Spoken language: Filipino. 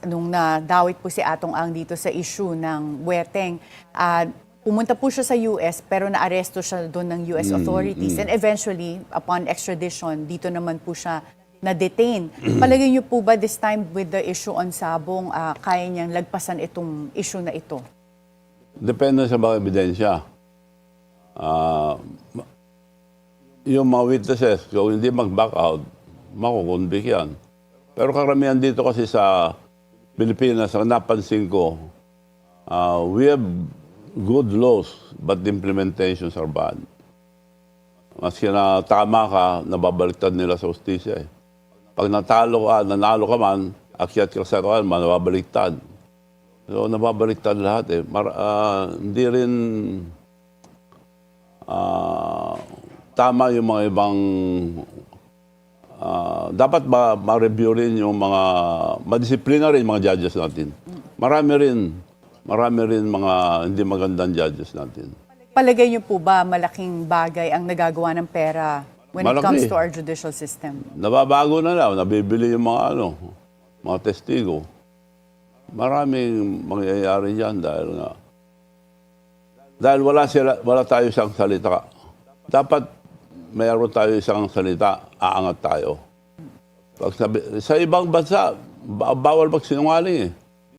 nung nadawit po si Atong Ang dito sa issue ng Weteng, pumunta po siya sa US pero naaresto siya doon ng US authorities. And eventually, upon extradition, dito naman po siya na-detain. Palagay niyo po ba this time with the issue on Sabong, kaya niyang lagpasan itong issue na ito? Depende sa mga ebidensya. Yung mga witnesses, kung hindi mag-back out, makukonvict yan. Pero karamihan dito kasi sa Pilipinas, ang napansin ko, we have good laws, but the implementations are bad. Maski na tama ka, nababaliktad nila sa hustisya. Pag nanalo ka man, akyat ka sa kawan, nababaliktad. So, nababaliktad lahat . Hindi rin tama yung mga ibang dapat ma-review rin yung mga madisiplina rin mga judges natin. Marami rin mga hindi magandang judges natin. Palagay niyo po ba malaking bagay ang nagagawa ng pera when it comes to our judicial system? Nababago na lang, nabibili yung mga testigo. Maraming mangyayari diyan dahil wala tayo isang salita. Dapat mayroon tayo isang salita, aangat tayo. Sa ibang bansa, bawal magsinungaling .